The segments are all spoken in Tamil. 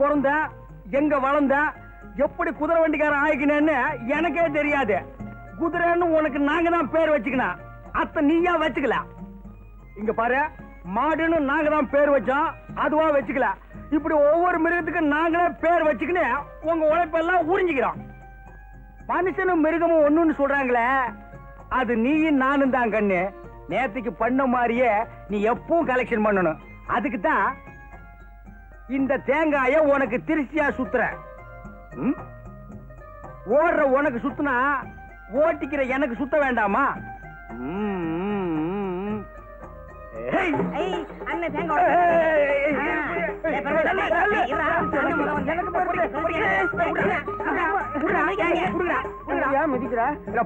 பிறந்த, எங்க வளர்ந்த, எப்படி குதிரை வண்டிக்காரன் ஆயிக்கினேன்னு எனக்கே தெரியாது. குதிரைன்னு உனக்கு நாங்க தான் பேர் வச்சுக்கணும். அத்த நீயா வச்சுக்கல. இங்க பாரு, மாடுன்னு நாங்க தான் பேர் வச்சோம், அதுவா வச்சுக்கல. இப்படி ஒவ்வொரு மிருகத்துக்கு நாங்களே பேர் வச்சுக்கின்னு உங்க உழைப்பெல்லாம் உறிஞ்சிக்கிறோம். மனுஷனும் மிருகமும் ஒண்ணுன்னு சொல்றாங்களே, அது நீயும் நானும் தான் கண்ணு. நேத்துக்கு பண்ண மாதிரியே நீ எப்பவும் கலெக்ஷன் பண்ணணும். அதுக்கு தான் இந்த தேங்காய உனக்கு திருச்சியா சுத்துற. ஓடுற உனக்கு சுத்துனா ஓட்டிக்கிற எனக்கு சுத்த வேண்டாமா?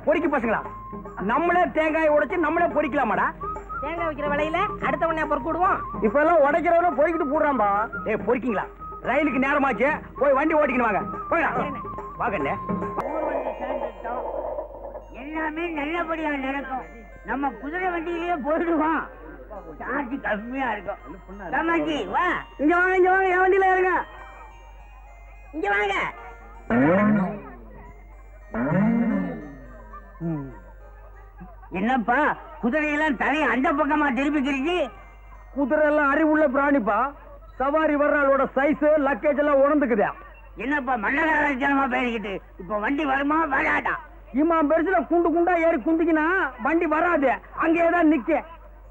பொறிக்க பசங்களா, நம்மளே தேங்காய் உடைச்சு நம்மளே பொறிக்கலாமாடா? தேங்காய் வைக்கிற வேலையில அடுத்த உடனே பொறுக்க விடுவோம். இப்ப எல்லாம் உடைக்கிறவன பொறிக்கிட்டு போடுறான்பா. பொறிக்கீங்களா? ரயிலுக்கு நேரமாச்சு, போய் வண்டி ஓட்டிக்கணும். வாங்க போயிடலாம். வாங்கண்ணே. எல்லாமே நல்லபடியா நடக்கும். நம்ம குதிரை வண்டியிலேயே போயிடுவோம். சார்ஜ் கம்மியா இருக்கும். தமாஜி வா, இங்க வாங்க, இங்க வாங்க, என் வண்டியில இருங்க. இங்க வாங்க. என்னப்பா குதிரையெல்லாம் தலையை அந்த பக்கமா திருப்பிக்கிறீங்க? குதிரை எல்லாம் அறிவுள்ள பிராணிப்பா. சவாரி வர்றாளோட சைஸ் லக்கேஜ் எல்லாம் உணர்ந்துக்குதா. என்னப்பா மன்னராஜனமா பேசிக்கிட்டு இப்ப வண்டி வருமா வராதா? இம்மா பெருசுல குண்டு குண்டா ஏறி குந்திக்கினா வண்டி வராது, அங்கேதான் நிக்க.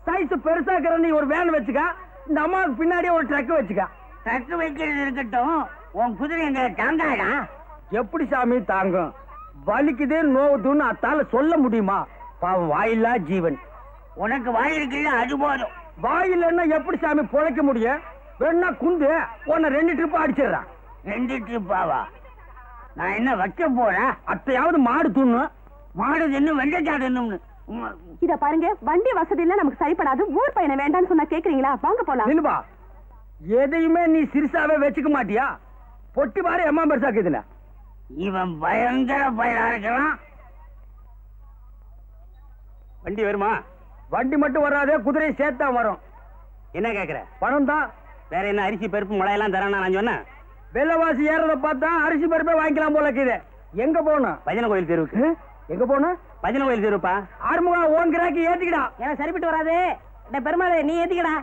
சைஸ் பெருசா இருக்கிற நீ ஒரு வேன் வச்சுக்க, இந்த அம்மாவுக்கு பின்னாடியே ஒரு ட்ரக் வச்சுக்க. ட்ரக் வைக்கிறது இருக்கட்டும், உன் குதிரை எங்க தாங்காடா? எப்படி சாமி தாங்கும்? வலிக்குது நோவுதுன்னு அத்தால சொல்ல முடியுமா? பாவம் வாயில்லா ஜீவன். உனக்கு வாய் இருக்குல்ல, அது போதும். வாயில்லைன்னா எப்படி சாமி பொழைக்க முடியும்? வேணா குந்து உன்னை 2 ட்ரிப் அடிச்சிடறான். 2 ட்ரிப்பாவா? நான் என்ன வைக்க போறேன்? அத்தையாவது மாடு துண்ணு. மாடு தின்னு வெண்டைக்காடு தின்னு. இத பாருங்க, வண்டி வசதி எல்லாம் நமக்கு சரிப்படாது. ஊர் பையனை வேண்டான்னு சொன்னா கேக்குறீங்களா? வாங்க போலாம். இல்லப்பா, எதையுமே நீ சிறுசாவே வச்சுக்க மாட்டியா? பொட்டி பாரு எம்மா பெருசாக்குதுல. இவன் பயங்கர பயலா இருக்கலாம். வண்டி வருமா? வண்டி மட்டும் வராதே, குதிரையை சேர்த்தா வரும். என்ன கேக்குற? பணம் தான். வேற என்ன அரிசி பருப்பு முளையெல்லாம் தரானா? நான் சொன்னேன் வெள்ளவாசி ஏறத பார்த்தா அரிசி பருப்பே வாங்கிக்கலாம் போல இருக்குது. எங்க போகணும்? பஜனை கோயில் தெருவுக்கு. எங்க போகணும்? பஜனை கோயில் தெருப்பா. ஆறுமுகம் ஓன் கிராக்கி ஏத்திக்கடா. எனக்கு சரிப்பட்டு வராது. பெருமாள் நீ ஏத்திக்கடா.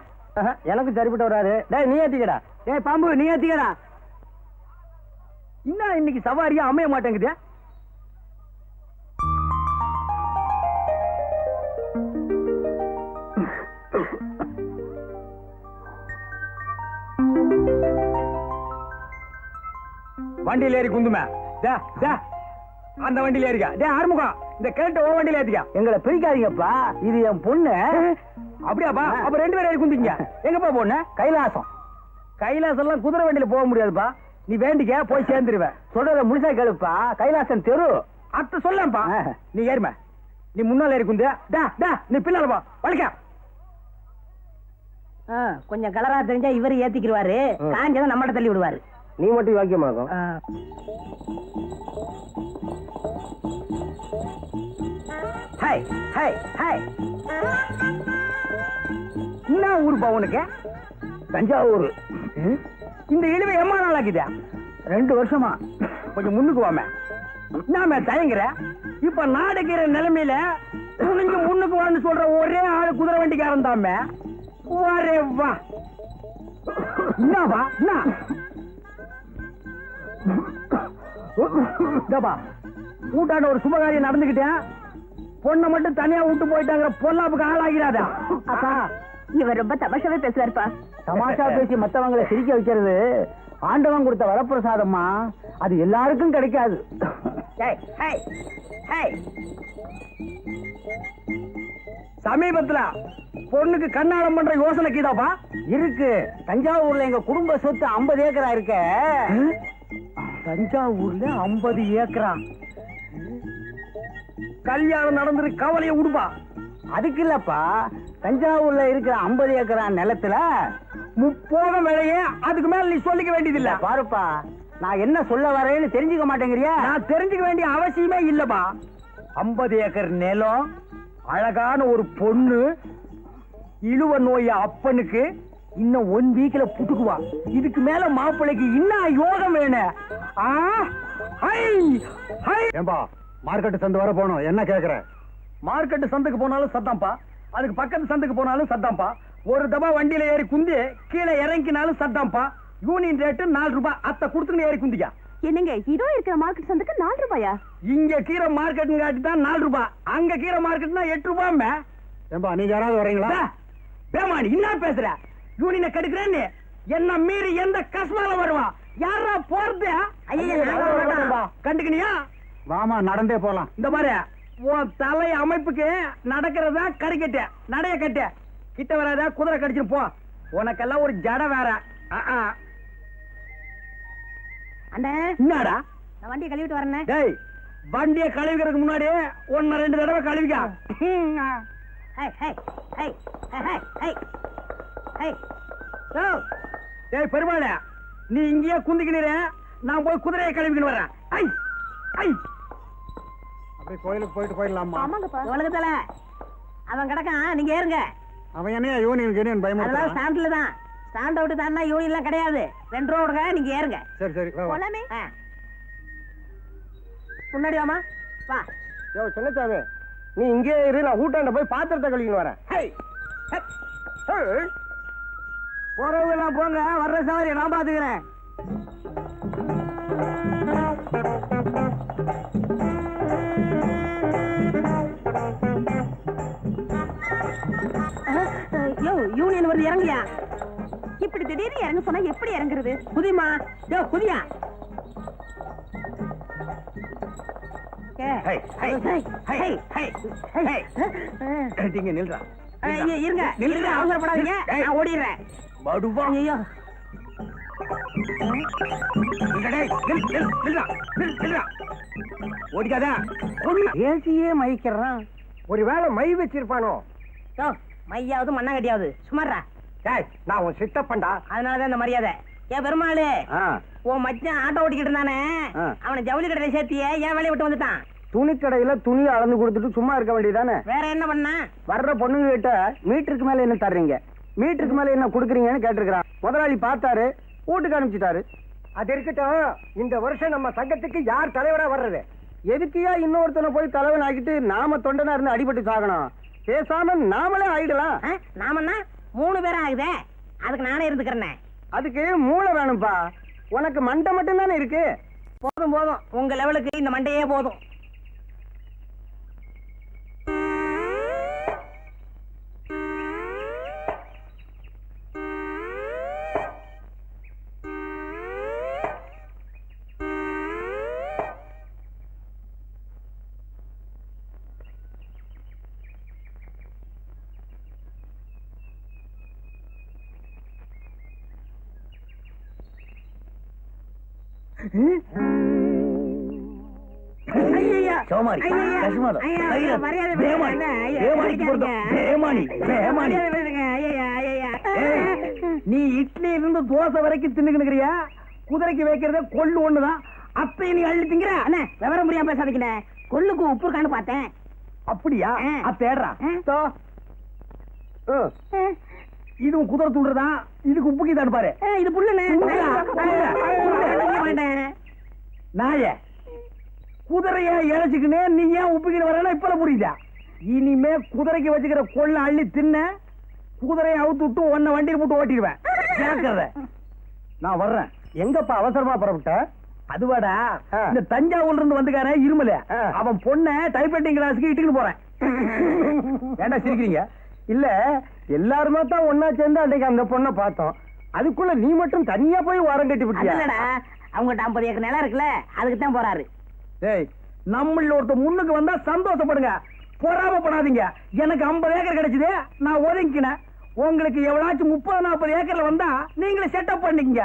எனக்கு சரிப்பட்டு வராது. டேய் நீ ஏத்திக்கடா. டேய் பாம்பு நீ ஏத்திக்கடா. இன்னும் இன்னைக்கு சவாரியா அமைய மாட்டேங்குது. வண்டியில ஏறி குந்துமே. அந்த வண்டியில ஏறிக்கா. டே ஆறுமுகம், இந்த கேட்ட ஓ வண்டியில ஏத்திக்கா. எங்களை பிரிக்காதீங்கப்பா, இது என் பொண்ணு. அப்படியாப்பா? அப்ப 2 பேரும் ஏறி குந்திங்க. எங்கப்பா பொண்ணு? கைலாசம். கைலாசம் எல்லாம் குதிரை வண்டியில போக முடியாதுப்பா. நீ வேண்டிக்க போய் சேர்ந்துருவேன். சொல்றத முழுசா கேளுப்பா. கைலாசம் தெரு அத்த சொல்லப்பா. நீ ஏறும. நீ முன்னால ஏறி குந்து. நீ பின்னால பா. வலிக்க. கொஞ்சம் கலரா தெரிஞ்சா இவரு ஏத்திக்கிடுவாரு, காஞ்சதான் நம்மகிட்ட தள்ளி விடுவாரு. நீ மட்டும் வாக்கியமாகும். Hi hi hi. என்ன ஊருப்பா உனக்கு? தஞ்சாவூர். இந்த இழுவை எம்மா நாள் ஆக்குதா? 2 வருஷமா. கொஞ்சம் முன்னுக்கு வாம. நாம தயங்குற. இப்ப நாடுகிற நிலைமையில துணிஞ்சு முன்னுக்கு வான்னு சொல்ற ஒரே ஆளு குதிரை வண்டிக்காரன் தாம. வரே வா. என்னவா? என்ன கூட்டாண்ட ஒரு சுபகாரியம் நடந்துகிட்டேன். பொண்ணை மட்டும் தனியா விட்டு போயிட்டாங்கிற பொல்லாப்புக்கு ஆளாகிறாதா? இவர் ரொம்ப தமாஷாவே பேசுவாருப்பா. தமாஷா பேசி மத்தவங்களை சிரிக்க வைக்கிறது ஆண்டவன் கொடுத்த வரப்பிரசாதம்மா. அது எல்லாருக்கும் கிடைக்காது. சமீபத்துல பொண்ணுக்கு கண்ணாடம் பண்ற யோசனை கீதாப்பா இருக்கு. தஞ்சாவூர்ல எங்க குடும்ப சொத்து 50 ஏக்கரா இருக்க. தஞ்சாவூர்ல 50 ஏக்கரா? கல்யாணம் நடந்துரு கவலையை விடுப்பா. அதுக்கு இல்லப்பா, தஞ்சாவூர்ல இருக்கிற 50 ஏக்கரா நிலத்துல 30 விலையே. அதுக்கு மேல நீ சொல்லிக்க வேண்டியது இல்ல. பாருப்பா, நான் என்ன சொல்ல வரேன்னு தெரிஞ்சுக்க மாட்டேங்கிறியா? நான் தெரிஞ்சுக்க வேண்டிய அவசியமே இல்லப்பா. 50 ஏக்கர் நிலம், அழகான ஒரு பொண்ணு, இழுவ நோய அப்பனுக்கு, இன்னும் 1 வீக்ல புட்டுக்குவா. இதுக்கு மேல மாப்பிள்ளைக்கு இன்னும் யோகம் வேணும். ஏம்பா மார்க்கெட் சந்தை வர போனோம், என்ன கேக்குற? மார்க்கெட் சந்தைக்கு போனாலும் சத்தாம்பா, அதுக்கு பக்கத்து சந்தைக்கு போனாலும் சத்தாம்பா. ஒரு தபா வண்டியில ஏறி குந்தி கீழே இறங்கினாலும் சத்தாம்பா. யூனியன் ரேட்டு 4 ரூபாய். அத்தை கொடுத்துன்னு ஏறி குந்திக்கா. என்னங்க இதோ இருக்கிற மார்க்கெட் சந்தைக்கு 4 ரூபாயா? இங்க கீரை மார்க்கெட் காட்டி தான் 4 ரூபாய், அங்க கீரை மார்க்கெட்னா 8 ரூபாய். ஏம்பா நீங்க யாராவது வரீங்களா? பேமானி என்ன பேசுற? யூனியனை கெடுக்கிறேன்னு என்ன மீறி எந்த கஸ்மால வருவான்? யாரா போறது? கண்டுக்கணியா? வாமா நடந்தே போலாம். இந்த மாதிரி உன் தலை அமைப்புக்கு நடக்கிறதா கறிக்கட்ட நடைய கட்ட கிட்ட வராத குதிரை கடிச்சிட்டு போ. உனக்கெல்லாம் ஒரு ஜட வேற. அண்ணே என்னடா நான் வண்டியை கழுவிட்டு வரேன். டேய் வண்டியை கழுவிக்கிறதுக்கு முன்னாடி 1-2 தடவை கழுவிக்கா. டேய் பெருமாள, நீ இங்கேயே குந்திக்கினீர, நான் போய் குதிரையை கழுவிக்கின்னு வரேன். அப்படி கோயிலுக்கு போயிட்டு போயிடலாமா? ஆமாங்கப்பா. உலகத்துல அவன் கிடக்கான், நீங்க ஏறுங்க. அவன் என்ன யூனியன் பயமா? அதெல்லாம் ஸ்டாண்ட்ல தான். ஸ்டாண்ட் அவுட் தாண்டா யூனியன்லாம் கிடையாது. 2 ரூபா கொடுங்க, நீங்க ஏறுங்க. சரி சரி வா, வா. போலாமே. முன்னாடி வாமா வா. யோ சின்னச்சாமி, நீ இங்கே இரு, நான் ஊட்டாண்ட போய் பாத்திரத்தை கழுவிக்கின்னு வரேன். போறவங்க எல்லாம் போங்க, வர்ற சவாரி நான் பாத்துக்கிறேன். யோ யூனியன் வருது, இறங்கியா. இப்படி திடீர்னு இறங்க சொன்னா எப்படி இறங்குறது? குதிமா. யோ குதியா. இங்க நில்றா. இருங்க இருங்க, அவசரப்படாதீங்க, நான் ஓடிடுறேன். படுவா. ஐயோ ஓடிக்காதா. ஏசியே மயிக்கிறான். ஒருவேளை மை வச்சிருப்பானோ? யோ மையாவது மண்ணாங்கட்டியாவது சுமாரா. டேய் நான் உன் சித்தப்பண்டா. அதனாலதான் இந்த மரியாதை. ஏன் பெருமாளு, உன் மச்சான் ஆட்டோ ஓட்டிக்கிட்டு இருந்தானே, அவனை ஜவுளி கடையில சேர்த்தியே ஏன் வேலையை விட்டு வந்துட்டான்? துணி கடையில துணி அளந்து கொடுத்துட்டு சும்மா இருக்க வேண்டியதானே? வேற என்ன பண்ணா? வர்ற பொண்ணுங்க கிட்ட மீட்டருக்கு மேல என்ன தர்றீங்க, மீட்டருக்கு மேல என்ன குடுக்குறீங்கன்னு கேட்டிருக்கிறான். முதலாளி பார்த்தாரு, வீட்டுக்கு அனுப்பிச்சிட்டாரு. அது இருக்கட்டும், இந்த வருஷம் நம்ம சங்கத்துக்கு யார் தலைவரா வர்றது? எதுக்கியா இன்னொருத்தனை போய் தலைவன் ஆக்கிட்டு நாம தொண்டனா இருந்து அடிபட்டு சாகணும்? பேசாம நாமளே ஆயிடலாம். நாமன்னா 3 பேரும் ஆகுதே, அதுக்கு நானே இருந்துக்கிறேன். அதுக்கு மூளை வேணும்பா. உனக்கு மண்டை மட்டும் தானே இருக்கு. போதும் போதும், உங்க லெவலுக்கு இந்த மண்டையே போதும். சோமாரி, கசுமாதம், தைலம், பேமானி, பேமானிக்கு பொருத்தம், பேமானி, பேமானி. நீ இட்லி இருந்து தோசை வரைக்கும் தின்னுக்கிறியா? குதிரைக்கு வைக்கிறத கொள்ளு ஒண்ணுதான். அப்ப நீ அள்ளி திங்கிற. அண்ணே விவரம் புரியாம பேசாதீங்க. கொள்ளுக்கு உப்பு இருக்கான்னு பார்த்தேன். அப்படியா? தேடுறா. இதுவும் குதிரை தூண்டுறதான். இதுக்கு உப்புக்கு தான் பாரு. இது புல்லுண்ணே. நாய குதிரைய இழைச்சுக்கினே நீ ஏன் உப்புக்கிட்டு வரேன்னா இப்ப புரியுதா? இனிமே குதிரைக்கு வச்சுக்கிற கொள்ள அள்ளி தின்ன, குதிரையை அவுத்து விட்டு உன்னை வண்டியில் போட்டு ஓட்டிடுவேன். கேட்கறத நான் வர்றேன். எங்கப்பா அவசரமா புறப்பட்ட? அதுவாடா, இந்த தஞ்சாவூர்ல இருந்து வந்துக்கார இருமல, அவன் பொண்ண டைப்ரைட்டிங் கிளாஸுக்கு இட்டுக்கிட்டு போறேன். ஏண்டா சிரிக்கிறீங்க? இல்ல எல்லாருமே தான் ஒன்னா சேர்ந்து அன்னைக்கு அந்த பொண்ணை பார்த்தோம். அதுக்குள்ள நீ மட்டும் தனியா போய் வாரம் கட்டி விட்டியா? அவங்ககிட்ட 50 ஏக்கர் நிலம் இருக்குல்ல, அதுக்கு தான் போறாரு. ஏய், நம்மள ஒருத்த முன்னுக்கு வந்தா சந்தோஷப்படுங்க, பொறாமப்படாதீங்க. எனக்கு 50 ஏக்கர் கிடைச்சது, நான் ஒதுங்கினேன். உங்களுக்கு எவ்வளாச்சும் 30-40 ஏக்கர்ல வந்தா நீங்களே செட்டப் பண்ணிக்கங்க.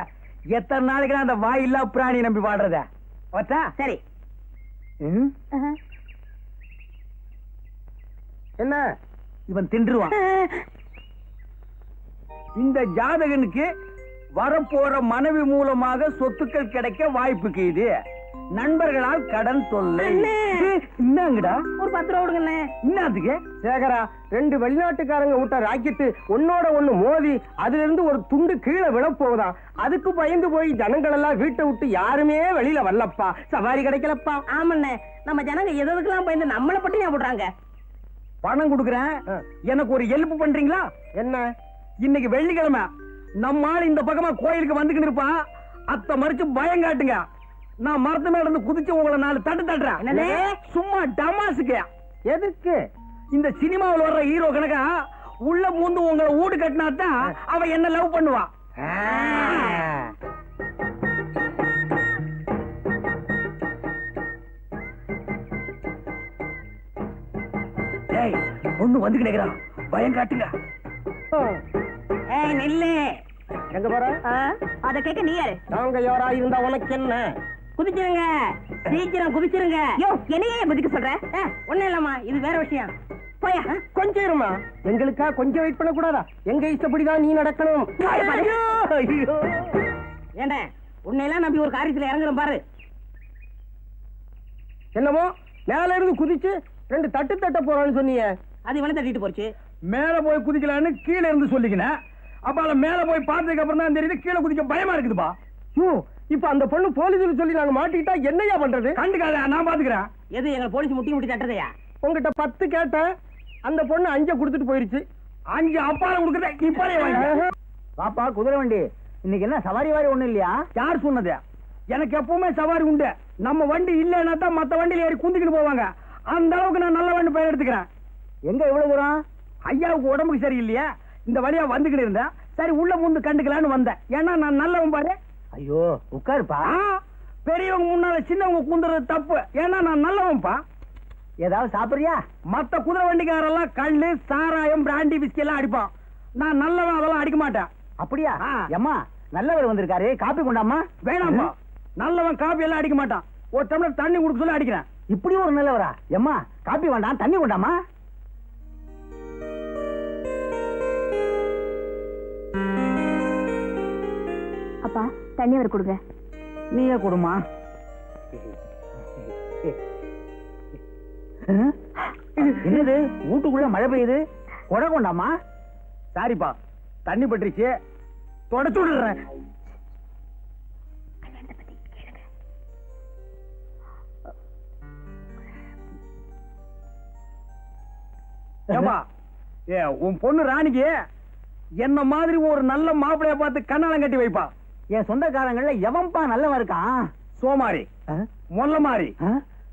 எத்தனை நாளைக்கு அந்த வாயில்லா பிராணி நம்பி வாடுறத? வச்சா சரி. என்ன இவன் தின்றுவான். இந்த ஜாதகனுக்கு வரப்போற மனைவி மூலமாக சொத்துக்கள் கிடைக்க வாய்ப்புக்கு இது. நண்பர்களால் கடன் தொல்லை. என்னங்கடா ஒரு 10 ரூபா கொடுங்கண்ணே. என்னதுக்கு? சேகரா, 2 வெளிநாட்டுக்காரங்க விட்ட ராக்கெட்டு ஒன்னோட ஒண்ணு மோதி அதுல இருந்து ஒரு துண்டு கீழே விழ போகுதாம். அதுக்கு பயந்து போய் ஜனங்கள் எல்லாம் வீட்டை விட்டு யாருமே வெளியில வரலப்பா. சவாரி கிடைக்கலப்பா. ஆமாண்ணே, நம்ம ஜனங்க எதுக்கெல்லாம் பயந்து நம்மளை பட்டி ஞாபகப்படுறாங்க. பணம் கொடுக்குறேன், எனக்கு ஒரு ஹெல்ப் பண்றீங்களா? என்ன? இன்னைக்கு வெள்ளிக்கிழமை, நம்ம ஆள் இந்த பக்கமா கோயிலுக்கு வந்துகிட்டு இருப்பான். அத்தை மறிச்சு பயம் காட்டுங்க. நான் மரத்து மேல இருந்து குதிச்சு உங்களை 4 தட்டு தட்டுறேன். என்னது? சும்மா டமாசுக்கு. எதுக்கு? இந்த சினிமாவில் வர்ற ஹீரோ கணக்கா உள்ள பூந்து உங்களை வீடு கட்டினாதான் அவ என்ன லவ் பண்ணுவா. ஒண்ணு வந்து கிடைக்கிறான், பயம் காட்டுங்க. நில்லு. எங்க போற? அத கேட்க நீ யாரு? நாங்க யாரா இருந்தா உனக்கு என்ன? குதிச்சிருங்க, சீக்கிரம் குதிச்சிருங்க. யோ, என்னையே குதிக்க சொல்ற? ஒண்ணும் இல்லம்மா, இது வேற விஷயம். போயா. கொஞ்சம் இருமா. எங்களுக்கா கொஞ்சம் வெயிட் பண்ண கூடாதா? எங்க இஷ்டப்படிதான் நீ நடக்கணும். ஏண்டா, உன்னையெல்லாம் நம்பி ஒரு காரியத்துல இறங்குறோம் பாரு. என்னமோ மேல இருந்து குதிச்சு 2 தட்டு தட்ட போறான்னு சொன்னீங்க. அது இவனை தட்டிட்டு போச்சு. மேல போய் குதிக்கலான்னு கீழே இருந்து சொல்லிக்கினேன். அப்ப மேல போய் பார்த்ததுக்கு அப்புறம் தான் தெரியுது கீழே குதிக்க பயமா இருக்குதுப்பா. இப்ப அந்த பொண்ணு போலீஸ் சொல்லி நாங்க மாட்டிக்கிட்டா என்னையா பண்றது? கண்டுக்காத, நான் பாத்துக்கிறேன். எது எங்க போலீஸ் முட்டி தட்டுறதையா? உங்ககிட்ட 10 கேட்டேன், அந்த பொண்ணு 5 கொடுத்துட்டு போயிருச்சு. 5 அப்பால கொடுக்குறேன், இப்பாலே வாங்க. பாப்பா, குதிரை வண்டி இன்னைக்கு என்ன சவாரி வாரி ஒண்ணு இல்லையா? யார் சொன்னது? எனக்கு எப்பவுமே சவாரி உண்டு. நம்ம வண்டி இல்லைன்னா தான் மத்த வண்டியில ஏறி குந்திக்கிட்டு போவாங்க. அந்த அளவுக்கு நான் நல்ல வண்டி பெயர் எடுத்துக்கிறேன். எங்க இவ்வளவு தூரம்? ஐயாவுக்கு உடம்புக்கு சரியில்லையா, இந்த வழியா வந்துகிட்டு இருந்தேன். சரி உள்ள முந்து கண்டுக்கலான்னு வந்தேன். ஏன்னா நான் நல்லவன் பாரு. ஐயோ, உட்காருப்பா. பெரியவங்க முன்னால சின்னவங்க குந்துறது தப்பு. ஏன்னா நான் நல்லவன்பா. ஏதாவது சாப்பிடுறியா? மத்த குதிரை வண்டிக்காரெல்லாம் கள்ளு, சாராயம், பிராண்டி, பிஸ்கி எல்லாம் அடிப்பான். நான் நல்லவன், அதெல்லாம் அடிக்க மாட்டேன். அப்படியா? அம்மா, நல்லவர் வந்திருக்காரு, காப்பி கொண்டாமா. வேணாம்பா, நல்லவன் காப்பி எல்லாம் அடிக்க மாட்டான். ஒரு டம்ளர் தண்ணி கொடுக்க சொல்லி அடிக்கிறேன். இப்படி ஒரு நல்லவரா? எம்மா, காப்பி வேண்டாம், தண்ணி கொண்டாமா. அப்பா, தண்ணி அவர் கொடுங்க. நீயே கொடுமா. என்னது, வீட்டுக்குள்ள மழை பெய்யுது, கொடை கொண்டாமா. சாரிப்பா, தண்ணி பட்டுருச்சு, தொடச்சு விடுறேன். ஏப்பா, உன் பொண்ணு ராணிக்கு என்ன மாதிரி ஒரு நல்ல மாப்பிளைய பார்த்து கண்ணாலம் கட்டி வைப்பா. என் சொந்தக்காரங்கள எவன்பா நல்லவன் இருக்கான்? சோமாரி, மொல்ல மாறி,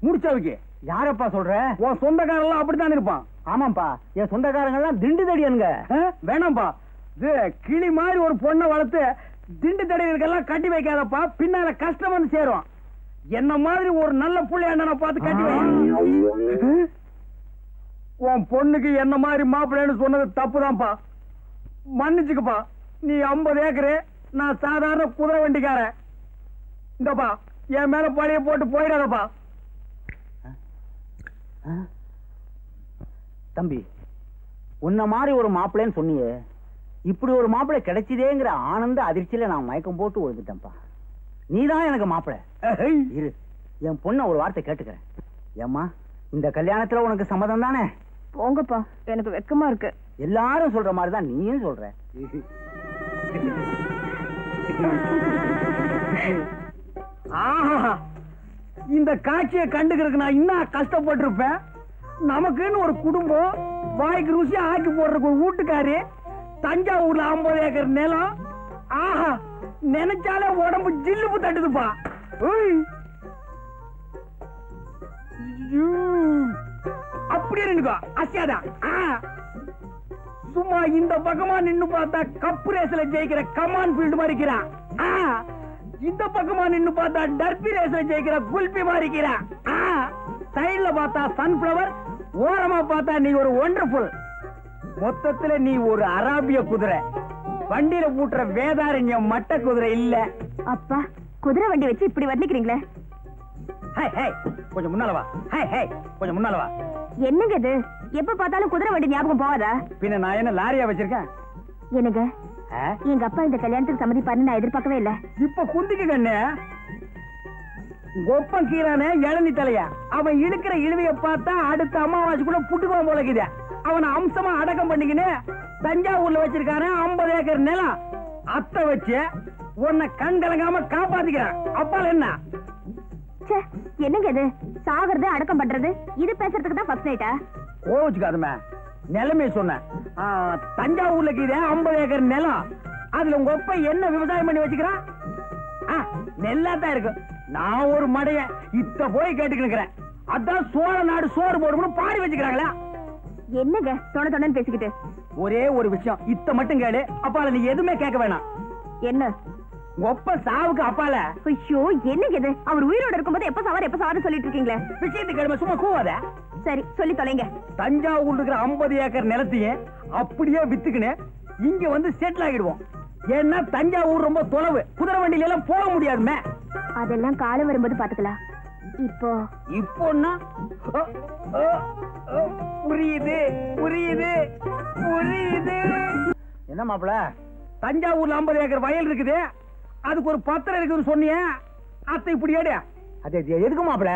முடிச்சவைக்கு. யாரப்பா சொல்ற? உன் சொந்தக்காரெல்லாம் அப்படித்தான் இருப்பான். ஆமாப்பா, என் சொந்தக்காரங்கெல்லாம் திண்டு தடியனுங்க. வேணாம்பா, கிளி மாதிரி ஒரு பொண்ணை வளர்த்து திண்டு தடியனுக்கெல்லாம் கட்டி வைக்காதப்பா. பின்னால கஷ்டம் வந்து சேரும். என்ன மாதிரி ஒரு நல்ல புள்ளைய பார்த்து கட்டி வை. உன் பொண்ணுக்கு என்ன மாதிரி மாப்பிள்ளைன்னு சொன்னது தப்புதான்ப்பா. மன்னிச்சுக்கப்பா. நீ 50 ஏக்கரு, நான் சாதாரண குதிரை வண்டிக்காரன். இந்தப்பா, என் மேல பழைய போட்டு போயிடாதப்பா. தம்பி, உன்ன மாதிரி ஒரு மாப்பிள்ளைன்னு சொன்னியே, இப்படி ஒரு மாப்பிள்ளை கிடைச்சதேங்கிற ஆனந்த அதிர்ச்சியில நான் மயக்கம் போட்டு விழுந்துட்டேன்ப்பா. நீதான் எனக்கு மாப்பிள்ளை. இரு, என் பொண்ண ஒரு வார்த்தை கேட்டுக்கிறேன். ஏம்மா, இந்த கல்யாணத்துல உனக்கு சம்மதம் தானே? போங்கப்பா, எனக்கு வெக்கமா இருக்கு. எல்லாரும் சொல்ற மாதிரிதான் நீயும் சொல்ற. இந்த காட்சியை கண்டுக்கிறதுக்கு நான் இன்னும் கஷ்டப்பட்டிருப்பேன். நமக்குன்னு ஒரு குடும்பம், வாய்க்கு ருசியா ஆக்கி போடுறதுக்கு ஒரு வீட்டுக்காரி, தஞ்சாவூர்ல 50 ஏக்கர் நிலம். ஆஹா, நினைச்சாலே உடம்பு ஜில்லுப்பு தட்டுதுப்பா. அப்படியே நின்னுக்கோ, அசியாதான். சும்மா இந்த பக்கமா நின்னு பார்த்தா கப்பு ரேஸ்ல ஜெயிக்கிற கமான் ஃபீல்டு மாதிரி இருக்கிறான். இந்த பக்கமா நின்னு பார்த்தா டர்பி ரேஸ்ல ஜெயிக்கிற குல்பி மாதிரி இருக்கிறான். சைடுல பார்த்தா சன்ஃபிளவர், ஓரமா பார்த்தா நீ ஒரு ஒண்டர்ஃபுல். மொத்தத்துல நீ ஒரு அராபிய குதிரை. வண்டியில பூட்டுற வேதாரண்யம் மட்ட குதிரை இல்ல. அப்பா, குதிரை வண்டி வச்சு இப்படி வர்ணிக்கிறீங்களே. கொஞ்சம் முன்னால வா. கொஞ்சம் முன்னால வா. என்னங்க இது? எப்ப பார்த்தாலும் குதிரை வண்டி ஞாபகம் போவாதா? பின்ன நான் என்ன லாரியா வச்சிருக்கேன்? என்னங்க, எங்க அப்பா இந்த கல்யாணத்துக்கு சம்மதிப்பாருன்னு நான் எதிர்பார்க்கவே இல்ல. இப்ப குந்திக்கு கண்ணு. கொப்பம் கீரானே இளநி தலைய அவன் இழுக்கிற இழுவைய பார்த்தா அடுத்த அமாவாசை கூட புட்டுக்குவான் போலக்குது. அவனை அம்சமா அடக்கம் பண்ணிக்கின்னு தஞ்சாவூர்ல வச்சிருக்கானே 50 ஏக்கர் நிலம். அத்தை வச்சு உன்னை கண் கலங்காம காப்பாத்திக்கிறான். அப்பால என்ன ச்சே, என்னங்க இது? சாகிறது அடக்கம் பண்றது இது பேசுறதுக்கு தான் ஃபர்ஸ்ட் நைட்டா? கோவிச்சுக்காதமே, நிலைமை சொன்னேன். தஞ்சாவூர்ல கீதே 50 ஏக்கர் நிலம். அதுல உங்க ஒப்ப என்ன விவசாயம் பண்ணி வச்சுக்கிறான்? நெல்லாதான் இருக்கு. நான் ஒரு மடைய இத்த போய் கேட்டுக்கிறேன். அதான் சோழ நாடு சோறு போடும்னு பாடி வச்சுக்கிறாங்களா? என்னங்க தொண தொணன்னு பேசிக்கிட்டு? ஒரே ஒரு விஷயம், இத்த மட்டும் கேளு. அப்பால நீ எதுவுமே கேட்க வேணாம். என்ன? ஒப்ப சாவுக்கு அப்பால. ஐயோ, என்னங்க இது? அவர் உயிரோட இருக்கும்போது எப்ப சாவாரு சொல்லிட்டு இருக்கீங்களே. விஷயத்துக்கு கேளுமே, சும்மா கூவாத. சரி, சொல்லி தொலைங்க. தஞ்சாவூர் இருக்கிற 50 ஏக்கர் நிலத்தையும் அப்படியே வித்துக்கின்னு இங்க வந்து செட்டில் ஆகிடுவோம். ஏன்னா தஞ்சாவூர் ரொம்ப தொலைவு, குதிரை வண்டியில எல்லாம் போக முடியாதுமே. அதெல்லாம் காலம் வரும்போது பாத்துக்கலாம். இப்போன்னா புரியுது புரியுது புரியுது. என்ன மாப்பிள? தஞ்சாவூர்ல 50 ஏக்கர் வயல் இருக்குது, அதுக்கு ஒரு பத்திரம் இருக்குன்னு சொன்னிய. அத்தை இப்படி ஏடு. அது எதுக்கு மாப்பிள?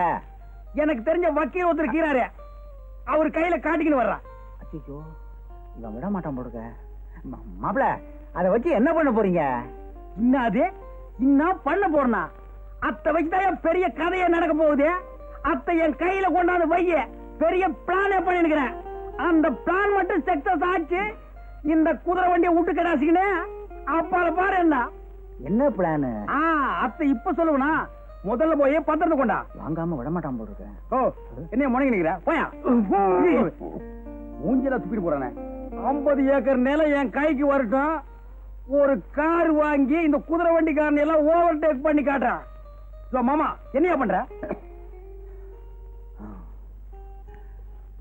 எனக்கு தெரிஞ்ச வக்கீல் ஒருத்தர் கீறாரு, அவர் கையில காட்டிக்கின்னு வர்றான். அச்சோ, இவன் விட மாட்டான் போடுங்க. மாப்பிள, அதை வச்சு என்ன பண்ண போறீங்க? இன்னாது இன்னும் பண்ண போறனா? அத்தை வச்சுதான் பெரிய கதையே நடக்க போகுது. அத்தை என் கையில கொண்டாந்து வைய பெரிய பிளானே பண்ணிருக்கிறேன். அந்த பிளான் மட்டும் சக்சஸ் ஆச்சு, இந்த குதிரை வண்டியை விட்டு கடாசிக்கினே அப்பால பாரு. என்ன பிளான்? அத்தை இப்ப சொல்லுவனா? முதல்ல போய் பத்திரத்தை கொண்டா. வாங்காம விட மாட்டான் போடுங்க. ஓ, என்ன முனைங்க நிக்கிற? போயா மூஞ்சில துப்பிட்டு போறானே. 50 ஏக்கர் நிலம் என் கைக்கு வரட்டும், ஒரு கார் வாங்கி இந்த குதிரை வண்டிக்காரன் எல்லாம் ஓவர் டேக் பண்ணி காட்டுறான். மாமா என்னையா பண்ற?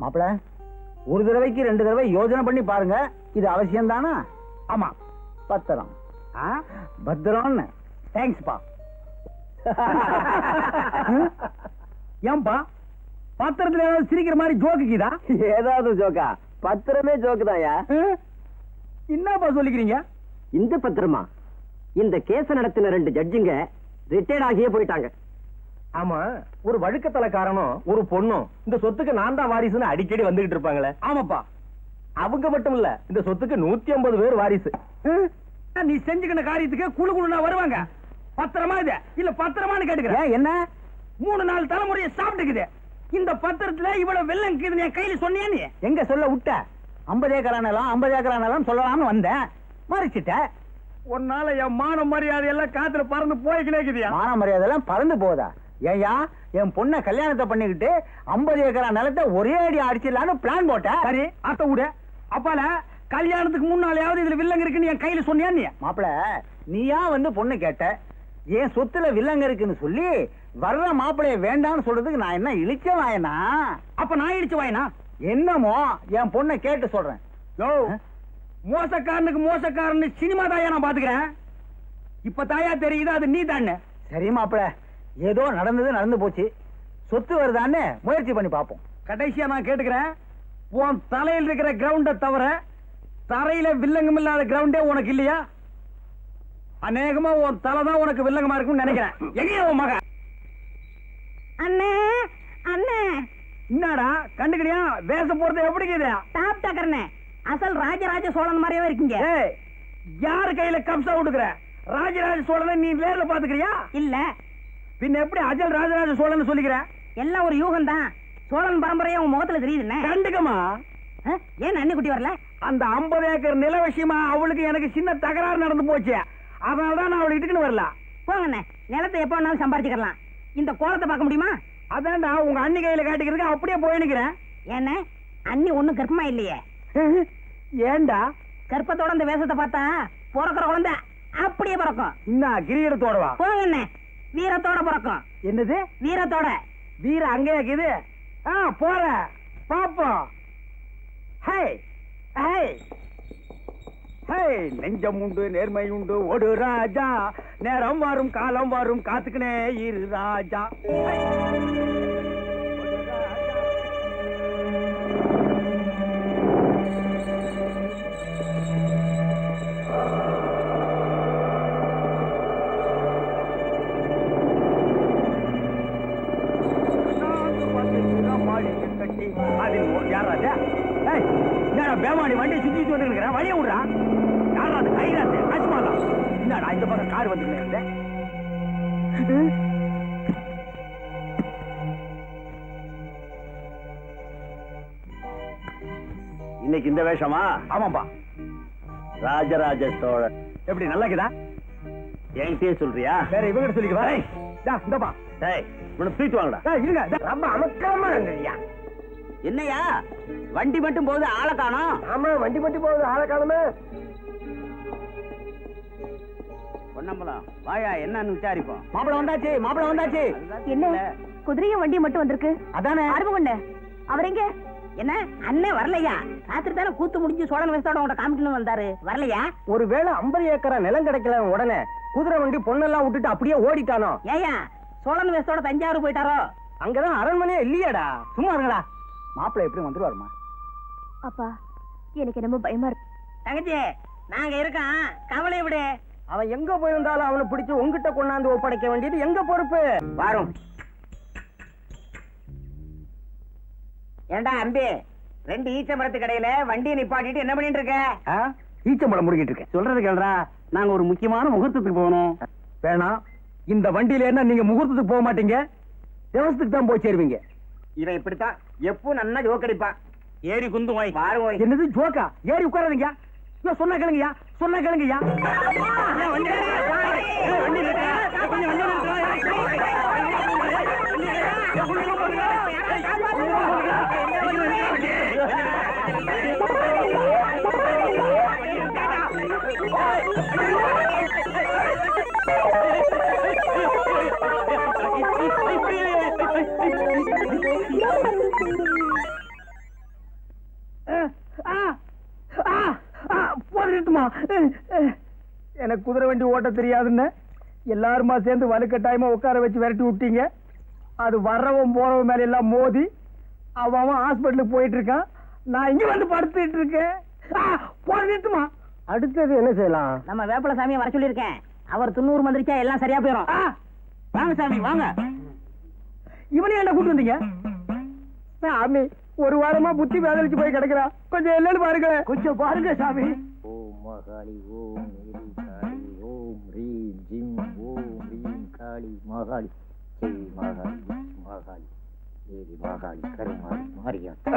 மாப்பிள, ஒரு தடவைக்கு 2 தடவை யோசனை பண்ணி பாருங்க. இது அவசியம் தானா? ஆமா. பத்திரம் பத்திரம். தேங்க்ஸ்பா. ஏன்பா பத்திரத்துல ஏதாவது சிரிக்கிற மாதிரி ஜோக்குதா? ஏதாவது ஜோக்கா? பத்திரமே ஜோக்கு தாயா. என்னப்பா சொல்லிக்கிறீங்க? இந்த பத்திரமா? இந்த கேஸ நடத்தின 2 ஜட்ஜுங்க ரிட்டையர்ட் ஆகியே போயிட்டாங்க. ஆமா, ஒரு வழுக்கத்தலைக்காரனும் ஒரு பொண்ணும் இந்த சொத்துக்கு நான் தான் வாரிசுன்னு அடிக்கடி வந்துகிட்டு இருப்பாங்களே. ஆமாப்பா, அவங்க மட்டும் இல்ல, இந்த சொத்துக்கு 150 பேர் வாரிசு. நீ செஞ்சுக்கின காரியத்துக்கு குழு குழுனா வருவாங்க. பத்திரமா இது இல்ல பத்திரமானு கேட்டுக்கிறேன். என்ன 3-4 தலைமுறையை சாப்பிட்டுக்குது. இந்த பத்திரத்துல இவ்வளவு வெள்ளம் இருக்குதுன்னு என் கையில சொன்னியா? நீ எங்க சொல்ல விட்ட? 50 ஏக்கரானலாம் 50 ஏக்கரானலாம் சொல்லலாம்னு வந்தேன், மறைச்சிட்ட. உன்னால என் மான மரியாதை எல்லாம் காத்துல பறந்து போய்க்கினேக்குதியா? மான மரியாதை எல்லாம் பறந்து போதா? ஏயா, என் பொண்ண கல்யாணத்தை பண்ணிக்கிட்டு 50 ஏக்கரா நிலத்தை ஒரே அடி அடிச்சிடலான்னு பிளான் போட்ட. சரி, அத்த விட. அப்பால கல்யாணத்துக்கு முன்னாலேயாவது இதுல வில்லங்க இருக்குன்னு என் கையில சொன்னியா? நீ மாப்பிள, நீயா வந்து பொண்ணு கேட்ட, என் சொத்துல வில்லங்க இருக்குன்னு சொல்லி வர்ற மாப்பிளைய வேண்டாம்னு சொல்றதுக்கு நான் என்ன இழிச்ச வாயனா? அப்ப நான் இடிச்சு வாயனா? என்னமோ என் பொண்ணை கேட்டு சொல்றேன். யோ, மோசக்காரனுக்கு மோசக்காரன்னு சினிமா தாயா நான் பாத்துக்கிறேன். இப்ப தாயா தெரியுது அது நீ தானே. சரி மாப்பிள, ஏதோ நடந்து போச்சு, சொத்து வருதான்னு முயற்சி பண்ணி பாப்போம். கடைசியா நான் கேட்டுக்கிறேன், உன் தலையில் இருக்கிற கிரவுண்ட தவிர தரையில வில்லங்கம் இல்லாத கிரவுண்டே உனக்கு இல்லையா? அநேகமா உன் தலைதான் உனக்கு வில்லங்கமா இருக்கும்னு நினைக்கிறேன். எங்க உன் மகன்? அண்ணே அண்ணே, என்னடா கண்டுக்கிறியா? வேஷம் போறது எப்படி இருக்குது? டாப் டக்கர்னே, அசல் ராஜராஜ சோழன் மாதிரியே இருக்கீங்க. யாரு கையில கப்சா விட்டுக்கிற? ராஜராஜ சோழனை நீ நேர்ல பாத்துக்கிறியா? இல்ல பின்ன எப்படி அஜல் ராஜராஜ சோழன் சொல்லிக்கிற? எல்லாம் ஒரு யூகம் தான். சோழன் பரம்பரையா உன் முகத்துல தெரியுதுண்ணே. கண்டுக்கமா? ஏன் அண்ணி குட்டி வரல? அந்த 50 ஏக்கர் நில விஷயமா அவளுக்கு எனக்கு சின்ன தகராறு நடந்து போச்சு, அதனாலதான் நான் அவளை இட்டுக்குன்னு வரல. போங்கண்ணே, நிலத்தை எப்ப வேணாலும் சம்பாதிச்சுக்கலாம். இந்த கோலத்தை பார்க்க முடியுமா? அதான்டா உங்க அண்ணி கையில காட்டிக்கிறதுக்கு அப்படியே போய் நிக்கிறேன். என்ன அண்ணி ஒண்ணும் கர்ப்பமா இல்லையே? ஏண்டா? கர்ப்பத்தோட இந்த வேஷத்தை பார்த்தா பிறக்கிற குழந்தை அப்படியே பிறக்கும். இன்னும் கிரீடத்தோடவா? போங்கண்ணே, வீரத்தோட பிறக்கும். என்னது வீரத்தோட? வீர அங்கே இருக்குது. போற பாப்போம். ஹே ஹே ஹே, நெஞ்சம் உண்டு நேர்மை உண்டு ஒரு ராஜா, நேரம் வரும் காலம் வரும் காத்துக்கினே இரு ராஜா. வந்து நிக்கிறேன், வழிய விடுறா. யாரா அது? கைராத்து, ராஜ்மாலா. என்னடா இந்த பக்கம் கார் வந்து நிக்குது? இன்னைக்கு இந்த வேஷமா? ஆமாப்பா. ராஜராஜ சோழன். எப்படி நல்லா இருக்குதா? என்கிட்டயே சொல்றியா? வேற இவங்க சொல்லிக்குவா. இந்தப்பா. டேய், இவனை தூக்கிட்டு வாங்கடா. இருங்க, ரொம்ப அமக்கமா இருங்கய்யா. என்னையா வண்டி மட்டும் போகுது, ஆளை காணோம். ஆமா, வண்டி மட்டும் போகுது, ஆளை காணுமே. பொன்னம்பலம் வாயா, என்னன்னு விசாரிப்போம். மாப்பிள வந்தாச்சு, மாப்பிள வந்தாச்சு. என்ன குதிரையும் வண்டியும் மட்டும் வந்திருக்கு? அதானே அருமகுண்ட அவர் எங்க? என்ன அண்ணே வரலையா? ராத்திரி தானே கூத்து முடிஞ்சு சோழன் வேஷத்தோட உங்க காமிக்கணும் வந்தாரு, வரலையா? ஒருவேளை 50 ஏக்கரா நிலம் கிடைக்கல உடனே குதிரை வண்டி பொண்ணெல்லாம் விட்டுட்டு அப்படியே ஓடிட்டானோ? ஏயா சோழன் வேஷத்தோட தஞ்சாவூர் போயிட்டாரோ? அங்கதான் அரண்மனையே இல்லையாடா. சும்மா இருங்கடா. மாப்பிள எப்படி வந்துருவாருமா? அப்பா எனக்கு என்னமோ பயமா இருக்கு. தங்கச்சி நாங்க இருக்கோம், கவலை விடு. அவன் எங்க போயிருந்தாலும் அவனை பிடிச்சு உங்ககிட்ட கொண்டாந்து ஒப்படைக்க வேண்டியது எங்க பொறுப்பு. வரும். ஏண்டா அம்பி, 2 ஈச்ச மரத்து கடையில வண்டியை நிப்பாட்டிட்டு என்ன பண்ணிட்டு இருக்க? ஈச்சம்பழம் முடிக்கிட்டு இருக்கேன். சொல்றது கேள்றா, நாங்க ஒரு முக்கியமான முகூர்த்தத்துக்கு போகணும். வேணாம், இந்த வண்டியில என்ன நீங்க முகூர்த்தத்துக்கு போக மாட்டீங்க, தேவசத்துக்கு தான் போய் சேருவீங்க. இவன் இப்படித்தான் எப்போ நன்னா ஜோக்கடிப்பான். ஏறி குந்து வாய் பாருங்க. என்னது ஜோக்கா? ஏறி உட்காராதீங்க. சொன்னா கேளுங்கய்யா, சொன்னா கேளுங்கய்யா. எனக்கு குதிரை வண்டி ஓட்ட தெரியாதுன்னு எல்லாருமா சேர்ந்து வலுக்கட்டாயமா உட்கார வச்சு விரட்டி விட்டீங்க. அது வர்றவன் போறவன் மேல எல்லாம் மோதி அவன் ஹாஸ்பிட்டலுக்கு போயிட்டு இருக்கான். நான் இங்க வந்து படுத்துட்டு இருக்கேன். போட்டுமா அடுத்தது என்ன செய்யலாம்? நம்ம வேப்பல சாமியை வர சொல்லியிருக்கேன். அவர் 90 மந்திரிச்சா எல்லாம் சரியா போயிடும். வாங்க சாமி வாங்க. இவனையும் என்ன கூட்டு வந்தீங்க? சாமி ஒரு வாரமா புத்தி வேதலிச்சு போய் கிடக்குறா, கொஞ்சம் என்னன்னு பாருங்க. கொஞ்சம் பாருங்க சாமி. ஓம் மகாளி, ஓம் மேரி காளி, ஓம் ரீம் ஜிம், ஓம் ரீம் காளி மகாளி, ஜெய் மகாளி, மகாளி, மேரி மகாளி, கருமாளி, மாரியாத்தா.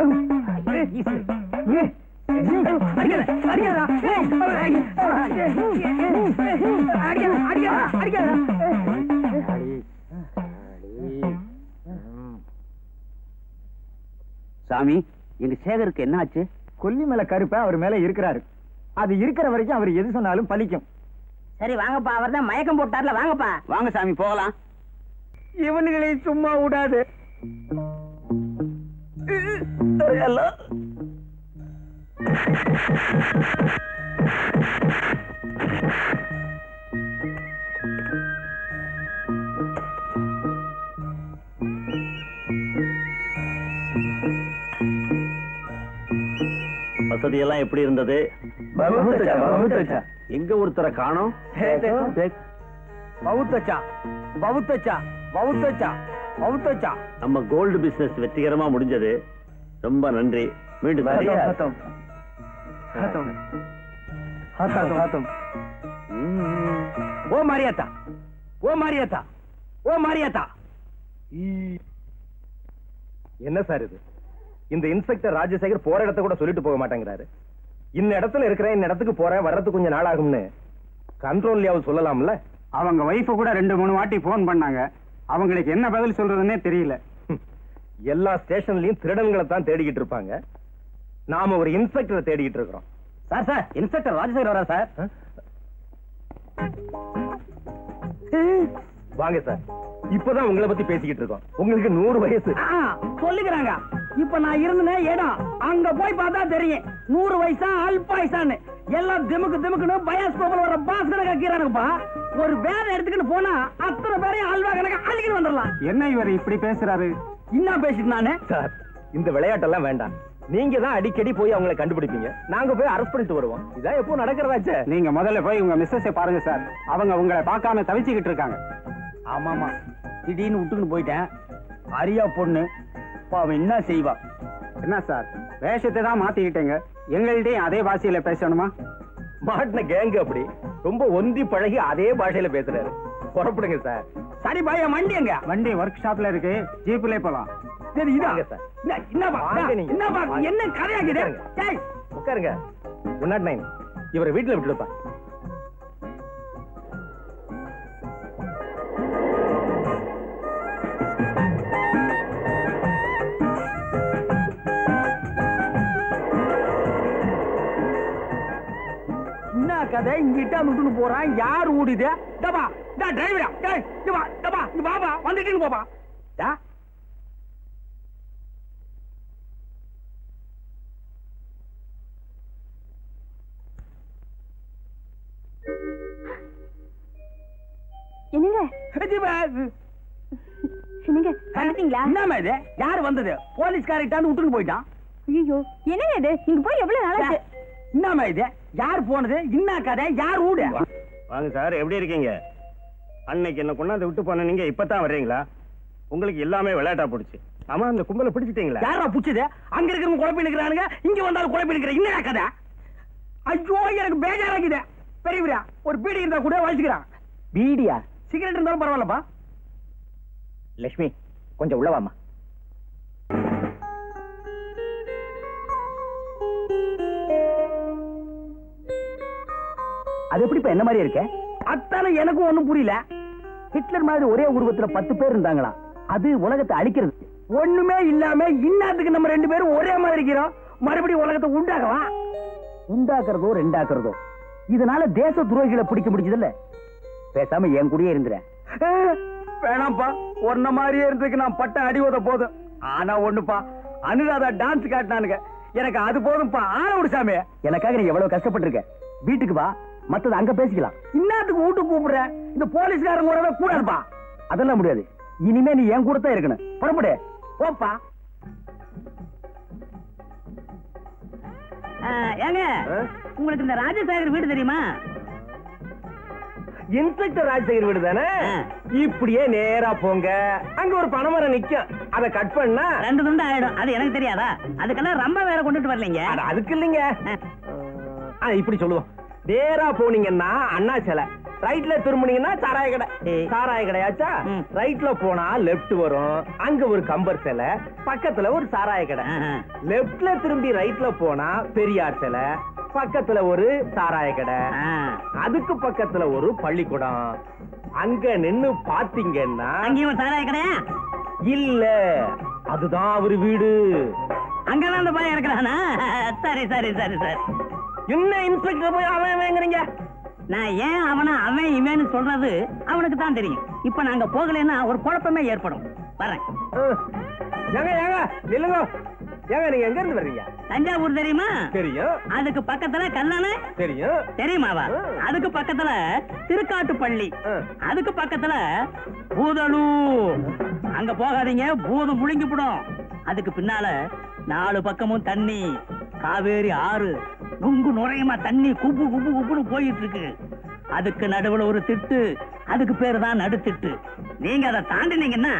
சாமி, எங்க சேகருக்கு என்ன ஆச்சு? கொல்லி மேல கருப்ப அவர் மேல இருக்கிறாரு. அது இருக்கிற வரைக்கும் அவர் எது சொன்னாலும் பலிக்கும். சரி வாங்கப்பா, அவர் தான் மயக்கம் போட்டார்ல, வாங்கப்பா. வாங்க சாமி போகலாம். இவனுங்களை சும்மா விடாது. வசதியெல்லாம் எப்படி இருந்தது? எங்க ஒருத்தரை காணோம்? நம்ம கோல்டு பிசினஸ் வெற்றிகரமா முடிஞ்சது. ரொம்ப நன்றி. மீண்டும் ஓ மாரியாத்தா, ஓ மாரியாத்தா, ஓ மாரியாத்தா. என்ன சார் இது? இந்த இன்ஸ்பெக்டர் ராஜசேகர் போற இடத்த கூட சொல்லிட்டு போக மாட்டேங்கிறாரு. இந்த இடத்துல இருக்கிறேன், இந்த இடத்துக்கு போறேன், வர்றதுக்கு கொஞ்சம் நாள் ஆகும்னு கண்ட்ரோல்லையாவது சொல்லலாம்ல. அவங்க வைஃப கூட 2-3 வாட்டி போன் பண்ணாங்க. அவங்களுக்கு என்ன பதில் சொல்றதுன்னே தெரியல. எல்லா ஸ்டேஷன்லயும் திருடன்களை தான் தேடிக்கிட்டு இருப்பாங்க. நாம ஒரு இன்ஸ்பெக்டரை தேடிக்கிட்டு இருக்கிறோம். சார் சார், இன்ஸ்பெக்டர் ராஜசேகர் வரா சார். வாங்க சார், இப்பதான் உங்களை பத்தி பேசிக்கிட்டு இருக்கோம். உங்களுக்கு 100 வயசு சொல்லுகிறாங்க. இப்ப நான் இருந்தேன் இடம் அங்க போய் பார்த்தா தெரியும் 100 வயசா அல்பாயுசான்னு. எல்லாம் திமுக்கு திமுக்குன்னு பயாஸ்கோப்ல வர பாஸ் கணக்கா கீரானுப்பா. ஒரு வேலை எடுத்துக்கிட்டு போனா அத்தனை பேரையும் அல்வா கணக்கா அழிக்கிட்டு வந்துடலாம். என்ன இவர் இப்படி பேசுறாரு? என்ன பேசிட்டு நானே சார்? இந்த விளையாட்டெல்லாம் வேண்டாம். நீங்க தான் அடிக்கடி போய் அவங்களை கண்டுபிடிப்பீங்க, நாங்க போய் அரெஸ்ட் பண்ணிட்டு வருவோம். இதான் எப்போ நடக்கிறதாச்சே. நீங்க முதல்ல போய் உங்க மிஸ்ஸஸை பாருங்க சார். அவங்க உங்களை பார்க்காம தவிச்சுக்கிட்டு இருக்காங்க. ஆமாமா, திடீர்னு விட்டுன்னு போயிட்டேன். அரியா பொண்ணு, அவன் என்ன செய்வா? என்ன சார், வேஷத்தை தான் மாத்திக்கிட்டீங்க, எங்கள்கிட்டயும் அதே பாஷையில பேசணுமா? மாட்டின கேங்கு அப்படி ரொம்ப ஒந்தி பழகி அதே பாஷையில பேசுறாரு. புறப்படுங்க சார். சரி பாய், வண்டி எங்க? வண்டி ஒர்க் ஷாப்ல இருக்கு, ஜீப்ல போலாம். சரி இதாங்க சார். என்னப்பா என்ன கதையாக்குது? டேய் உட்காருங்க. 109 இவரை வீட்டுல விட்டுடுப்பா. என்ன கதை? இங்கிட்ட விட்டுன்னு போறான். யார் ஓடுது? டபா டிரைவரா? டேய் டபா டபா பாபா வந்துட்டு போப்பா. டா என்னங்க என்னங்க வந்துட்டீங்களா? என்னமா இது? யார் வந்தது? போலீஸ்காரிட்டான்னு விட்டுன்னு போயிட்டான். ஐயோ என்னங்க இது? இங்க போய் எவ்வளவு நாளாச்சு? என்னமா இது? யார் போனது? என்ன கதை? யார் ஊடு? வாங்க சார், எப்படி இருக்கீங்க? அன்னைக்கு என்ன கொண்டாந்து விட்டு போன நீங்க இப்பதான் வர்றீங்களா? உங்களுக்கு எல்லாமே விளையாட்டா போடுச்சு. ஆமா, அந்த கும்பலை பிடிச்சிட்டீங்களா? யாரா புடிச்சது? அங்க இருக்கிறவங்க குழப்பி நிக்கிறானுங்க, இங்க வந்தாலும் குழப்பி நிக்கிற. என்ன கதை? ஐயோ எனக்கு பேஜாராக்குது. பெரியவரா ஒரு பீடி இருந்தா கூட வலிச்சுக்கிறான். பீடியா? சிகரெட் இருந்தாலும் பரவாயில்லப்பா. லட்சுமி கொஞ்சம் உள்ளவாமா. அது எப்படி இப்ப என்ன மாதிரி இருக்க? அத்தான எனக்கும் ஒண்ணும் புரியல. ஹிட்லர் மாதிரி ஒரே உருவத்துல 10 பேர் இருந்தாங்களா? அது உலகத்தை அழிக்கிறது. ஒண்ணுமே இல்லாம இன்னாத்துக்கு நம்ம 2 பேரும் ஒரே மாதிரி இருக்கிறோம். மறுபடியும் உலகத்தை உண்டாக்கலாம். உண்டாக்குறதோ ரெண்டாக்குறதோ இதனால தேச துரோகிகளை பிடிக்க முடிஞ்சது இல்ல. பேசாம என் கூடயே இருந்துறேன். வேணாம்ப்பா, ஒன்ன மாதிரியே இருந்ததுக்கு நான் பட்ட அடி உத போதும். ஆனா ஒண்ணுப்பா, அனுராதா டான்ஸ் காட்டினானுங்க, எனக்கு அது போதும்ப்பா. ஆன விடு சாமி. எனக்காக நீ எவ்வளவு கஷ்டப்பட்டிருக்க. வீட்டுக்கு வா, மத்தது அங்க பேசிக்கலாம். இன்னாத்துக்கு வீட்டுக்கு கூப்பிடுற? இந்த போலீஸ்காரங்க கூடவே கூடாதுப்பா. அதெல்லாம் முடியாது. இனிமே நீ என் கூட தான் இருக்கணும். புறப்படு. போப்பா. ஏங்க உங்களுக்கு இந்த ராஜசேகர் வீடு தெரியுமா? இன்ஸ்பெக்டர் ராஜசேகர் வீடு தானே? இப்படியே நேரா போங்க, அங்க ஒரு பனைமரம் நிக்கும். அதை கட் பண்ணா 2 துண்டு ஆயிடும். அது எனக்கு தெரியாதா? அதுக்கெல்லாம் ரொம்ப வேற கொண்டுட்டு வரலீங்க. அதுக்கு இல்லைங்க. இப்படி சொல்லுவோம். நேரா போனீங்கன்னா அண்ணா சிலை, ரைட்ல திரும்பினீங்கன்னா சாராய கடை. சாராய கடையாச்சா? ரைட்ல போனா லெப்ட் வரும், அங்க ஒரு கம்பர் சிலை, பக்கத்துல ஒரு சாராய கடை. லெப்ட்ல திரும்பி ரைட்ல போனா பெரியார் சிலை, பக்கத்துல ஒரு சாராய கடை, அதுக்கு பக்கத்துல ஒரு பள்ளிக்கூடம். அங்க நின்னு பாத்தீங்கன்னா அங்கேயும் சாராய கடையா? இல்ல, அதுதான் அவரு வீடு. அங்கதான் அந்த பையன் இருக்கிறானா? சரி சரி சரி சரி. என்ன இன்ஸ்பெக்டர் போய் அவன் வாங்குறீங்க? நான் ஏன் அவனை அவன் இவன்னு சொல்றது அவனுக்கு தான் தெரியும். இப்ப நாங்க போகலன்னா ஒரு குழப்பமே ஏற்படும். வரேன். ஏங்க ஏங்க நில்லுங்க. ஏங்க நீங்க எங்க இருந்து வர்றீங்க? தஞ்சாவூர் தெரியுமா? தெரியும். அதுக்கு பக்கத்துல கல்லணை தெரியும். தெரியுமாவா? அதுக்கு பக்கத்துல திருக்காட்டுப்பள்ளி, அதுக்கு பக்கத்துல பூதலூர். அங்க போகாதீங்க, பூதம் முழுங்கிவிடும். அதுக்கு பின்னால 4 பக்கமும் தண்ணி, காவேரி ஆறு நுங்கு நுரையமா தண்ணி குப்பு குப்பு குப்புன்னு போயிட்டு இருக்கு. அதுக்கு நடுவுல ஒரு திட்டு, அதுக்கு பேரு தான் நடுத்திட்டு. நீங்க அதை தாண்டினீங்கன்னா